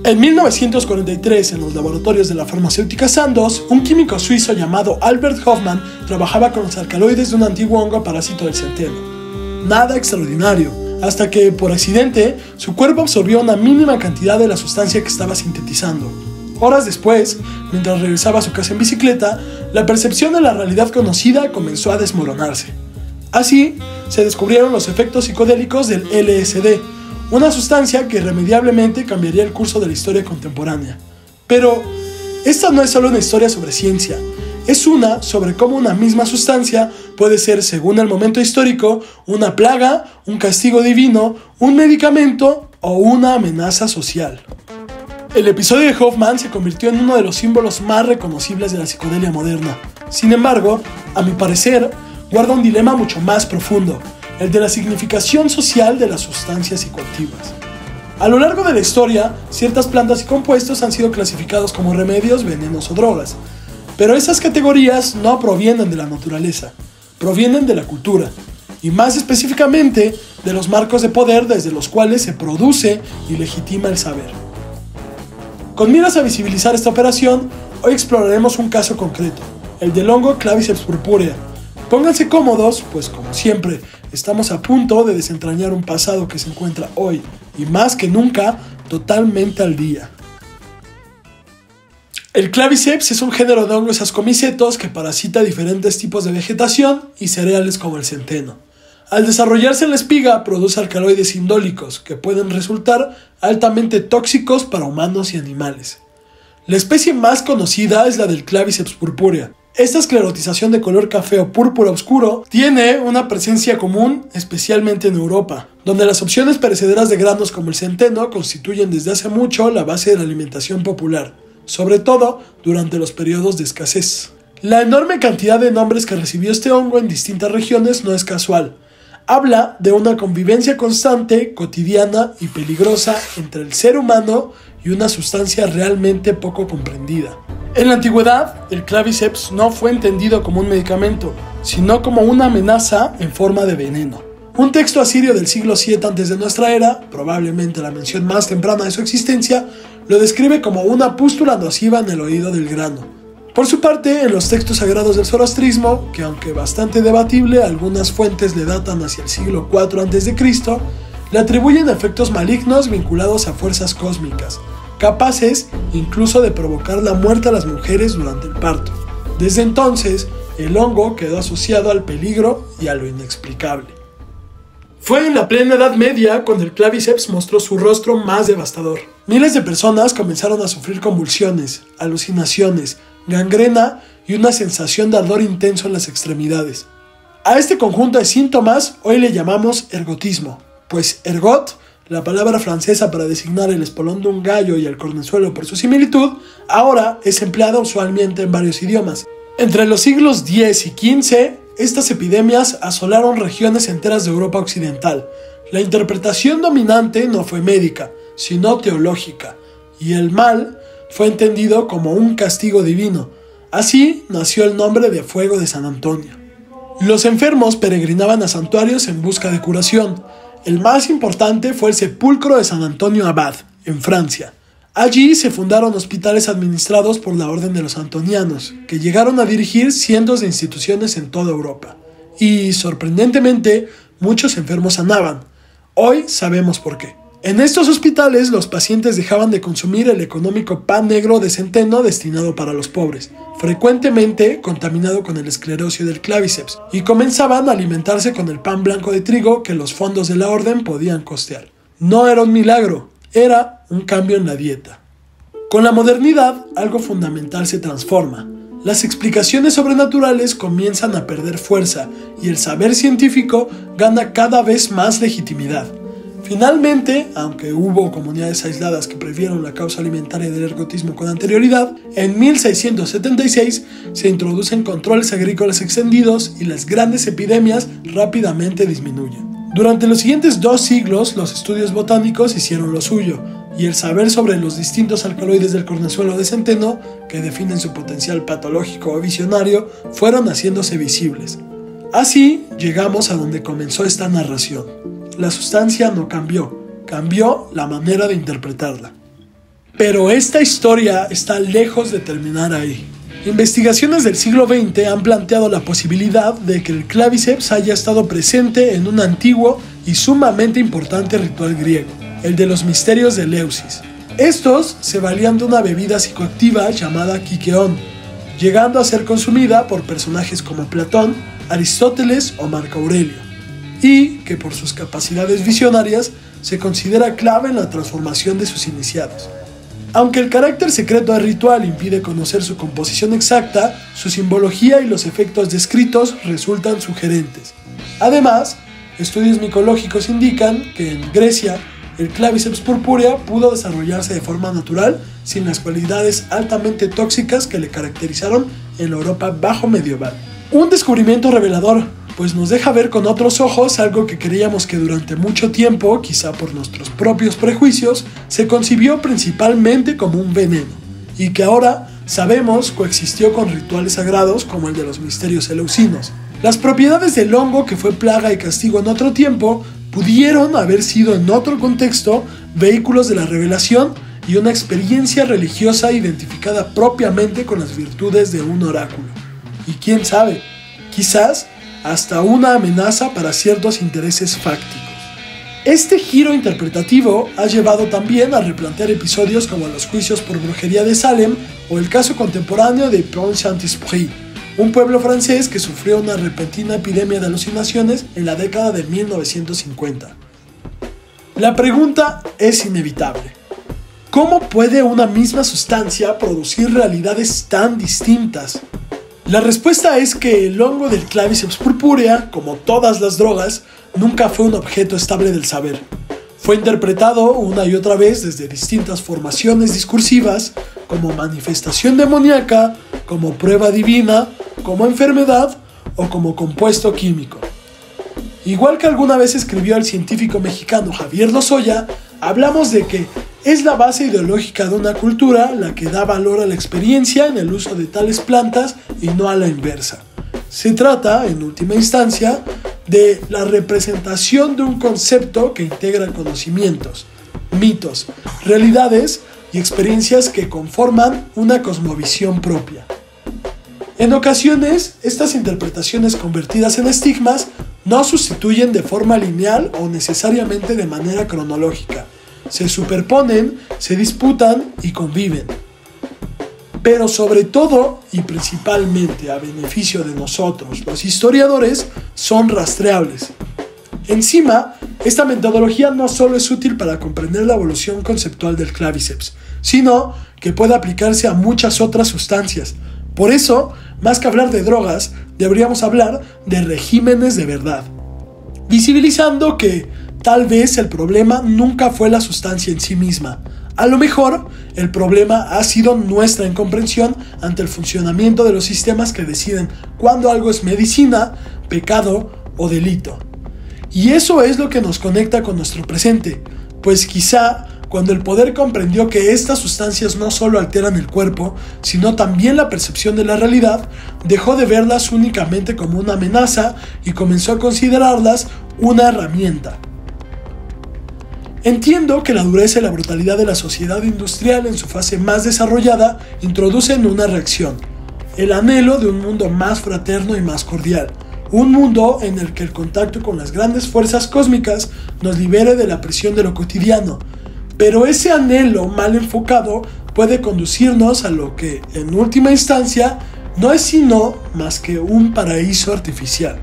En 1943, en los laboratorios de la farmacéutica Sandoz, un químico suizo llamado Albert Hofmann trabajaba con los alcaloides de un antiguo hongo parásito del centeno. Nada extraordinario, hasta que, por accidente, su cuerpo absorbió una mínima cantidad de la sustancia que estaba sintetizando. Horas después, mientras regresaba a su casa en bicicleta, la percepción de la realidad conocida comenzó a desmoronarse. Así, se descubrieron los efectos psicodélicos del LSD, una sustancia que irremediablemente cambiaría el curso de la historia contemporánea. Pero esta no es solo una historia sobre ciencia, es una sobre cómo una misma sustancia puede ser, según el momento histórico, una plaga, un castigo divino, un medicamento o una amenaza social. El episodio de Hofmann se convirtió en uno de los símbolos más reconocibles de la psicodelia moderna. Sin embargo, a mi parecer, guarda un dilema mucho más profundo, el de la significación social de las sustancias psicoactivas. A lo largo de la historia, ciertas plantas y compuestos han sido clasificados como remedios, venenos o drogas, pero esas categorías no provienen de la naturaleza, provienen de la cultura, y más específicamente de los marcos de poder desde los cuales se produce y legitima el saber. Con miras a visibilizar esta operación, hoy exploraremos un caso concreto, el del hongo Claviceps purpurea. Pónganse cómodos, pues como siempre, estamos a punto de desentrañar un pasado que se encuentra hoy, y más que nunca, totalmente al día. El Claviceps es un género de hongos ascomicetos que parasita diferentes tipos de vegetación y cereales como el centeno. Al desarrollarse en la espiga, produce alcaloides indólicos que pueden resultar altamente tóxicos para humanos y animales. La especie más conocida es la del Claviceps purpurea. Esta esclerotización de color café o púrpura oscuro tiene una presencia común, especialmente en Europa, donde las opciones perecederas de granos como el centeno constituyen desde hace mucho la base de la alimentación popular, sobre todo durante los periodos de escasez. La enorme cantidad de nombres que recibió este hongo en distintas regiones no es casual. Habla de una convivencia constante, cotidiana y peligrosa entre el ser humano y una sustancia realmente poco comprendida. En la antigüedad, el Claviceps no fue entendido como un medicamento, sino como una amenaza en forma de veneno. Un texto asirio del siglo VII a.C., probablemente la mención más temprana de su existencia, lo describe como una pústula nociva en el oído del grano. Por su parte, en los textos sagrados del zoroastrismo, que aunque bastante debatible, algunas fuentes le datan hacia el siglo IV a.C., le atribuyen efectos malignos vinculados a fuerzas cósmicas, capaces incluso de provocar la muerte a las mujeres durante el parto. Desde entonces, el hongo quedó asociado al peligro y a lo inexplicable. Fue en la plena Edad Media cuando el Claviceps mostró su rostro más devastador. Miles de personas comenzaron a sufrir convulsiones, alucinaciones, gangrena y una sensación de ardor intenso en las extremidades. A este conjunto de síntomas hoy le llamamos ergotismo, pues ergot, la palabra francesa para designar el espolón de un gallo y el cornezuelo por su similitud, ahora es empleada usualmente en varios idiomas. Entre los siglos X y XV, estas epidemias asolaron regiones enteras de Europa occidental. La interpretación dominante no fue médica, sino teológica, y el mal fue entendido como un castigo divino. Así nació el nombre de Fuego de San Antonio. Los enfermos peregrinaban a santuarios en busca de curación. El más importante fue el sepulcro de San Antonio Abad, en Francia. Allí se fundaron hospitales administrados por la Orden de los Antonianos, que llegaron a dirigir cientos de instituciones en toda Europa. Y, sorprendentemente, muchos enfermos sanaban. Hoy sabemos por qué. En estos hospitales, los pacientes dejaban de consumir el económico pan negro de centeno destinado para los pobres, frecuentemente contaminado con el esclerocio del Claviceps, y comenzaban a alimentarse con el pan blanco de trigo que los fondos de la orden podían costear. No era un milagro, era un cambio en la dieta. Con la modernidad, algo fundamental se transforma. Las explicaciones sobrenaturales comienzan a perder fuerza y el saber científico gana cada vez más legitimidad. Finalmente, aunque hubo comunidades aisladas que previeron la causa alimentaria del ergotismo con anterioridad, en 1676 se introducen controles agrícolas extendidos y las grandes epidemias rápidamente disminuyen. Durante los siguientes 2 siglos, los estudios botánicos hicieron lo suyo, y el saber sobre los distintos alcaloides del cornezuelo de centeno, que definen su potencial patológico o visionario, fueron haciéndose visibles. Así, llegamos a donde comenzó esta narración. La sustancia no cambió, cambió la manera de interpretarla. Pero esta historia está lejos de terminar ahí. Investigaciones del siglo XX han planteado la posibilidad de que el clíviceps haya estado presente en un antiguo y sumamente importante ritual griego, el de los misterios de Eleusis. Estos se valían de una bebida psicoactiva llamada Kikeón, llegando a ser consumida por personajes como Platón, Aristóteles o Marco Aurelio, y que por sus capacidades visionarias se considera clave en la transformación de sus iniciados. Aunque el carácter secreto del ritual impide conocer su composición exacta, su simbología y los efectos descritos resultan sugerentes. Además, estudios micológicos indican que en Grecia el Claviceps purpúrea pudo desarrollarse de forma natural sin las cualidades altamente tóxicas que le caracterizaron en la Europa bajo medieval. Un descubrimiento revelador, pues nos deja ver con otros ojos algo que creíamos que durante mucho tiempo, quizá por nuestros propios prejuicios, se concibió principalmente como un veneno, y que ahora sabemos coexistió con rituales sagrados como el de los misterios eleusinos. Las propiedades del hongo, que fue plaga y castigo en otro tiempo, pudieron haber sido en otro contexto vehículos de la revelación y una experiencia religiosa identificada propiamente con las virtudes de un oráculo. Y quién sabe, quizás hasta una amenaza para ciertos intereses fácticos. Este giro interpretativo ha llevado también a replantear episodios como los juicios por brujería de Salem o el caso contemporáneo de Pont-Saint-Esprit, un pueblo francés que sufrió una repentina epidemia de alucinaciones en la década de 1950. La pregunta es inevitable. ¿Cómo puede una misma sustancia producir realidades tan distintas? La respuesta es que el hongo del Claviceps purpúrea, como todas las drogas, nunca fue un objeto estable del saber. Fue interpretado una y otra vez desde distintas formaciones discursivas, como manifestación demoníaca, como prueba divina, como enfermedad o como compuesto químico. Igual que alguna vez escribió el científico mexicano Javier Lozoya, hablamos de que es la base ideológica de una cultura la que da valor a la experiencia en el uso de tales plantas y no a la inversa. Se trata, en última instancia, de la representación de un concepto que integra conocimientos, mitos, realidades y experiencias que conforman una cosmovisión propia. En ocasiones, estas interpretaciones convertidas en estigmas no sustituyen de forma lineal o necesariamente de manera cronológica. Se superponen, se disputan y conviven. Pero sobre todo y principalmente a beneficio de nosotros, los historiadores, son rastreables. Encima, esta metodología no solo es útil para comprender la evolución conceptual del Claviceps, sino que puede aplicarse a muchas otras sustancias. Por eso, más que hablar de drogas, deberíamos hablar de regímenes de verdad, visibilizando que tal vez el problema nunca fue la sustancia en sí misma. A lo mejor, el problema ha sido nuestra incomprensión ante el funcionamiento de los sistemas que deciden cuándo algo es medicina, pecado o delito. Y eso es lo que nos conecta con nuestro presente, pues quizá cuando el poder comprendió que estas sustancias no solo alteran el cuerpo, sino también la percepción de la realidad, dejó de verlas únicamente como una amenaza y comenzó a considerarlas una herramienta. Entiendo que la dureza y la brutalidad de la sociedad industrial en su fase más desarrollada introducen una reacción, el anhelo de un mundo más fraterno y más cordial, un mundo en el que el contacto con las grandes fuerzas cósmicas nos libere de la presión de lo cotidiano, pero ese anhelo mal enfocado puede conducirnos a lo que, en última instancia, no es sino más que un paraíso artificial.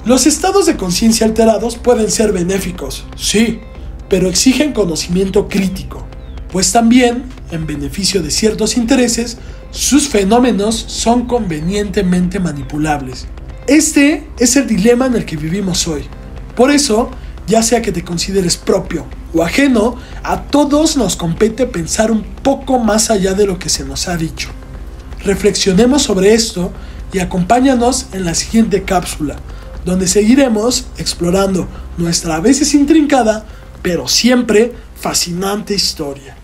Los estados de conciencia alterados pueden ser benéficos, sí, pero exigen conocimiento crítico, pues también, en beneficio de ciertos intereses, sus fenómenos son convenientemente manipulables. Este es el dilema en el que vivimos hoy. Por eso, ya sea que te consideres propio o ajeno, a todos nos compete pensar un poco más allá de lo que se nos ha dicho. Reflexionemos sobre esto y acompáñanos en la siguiente cápsula, donde seguiremos explorando nuestra a veces intrincada, pero siempre fascinante historia.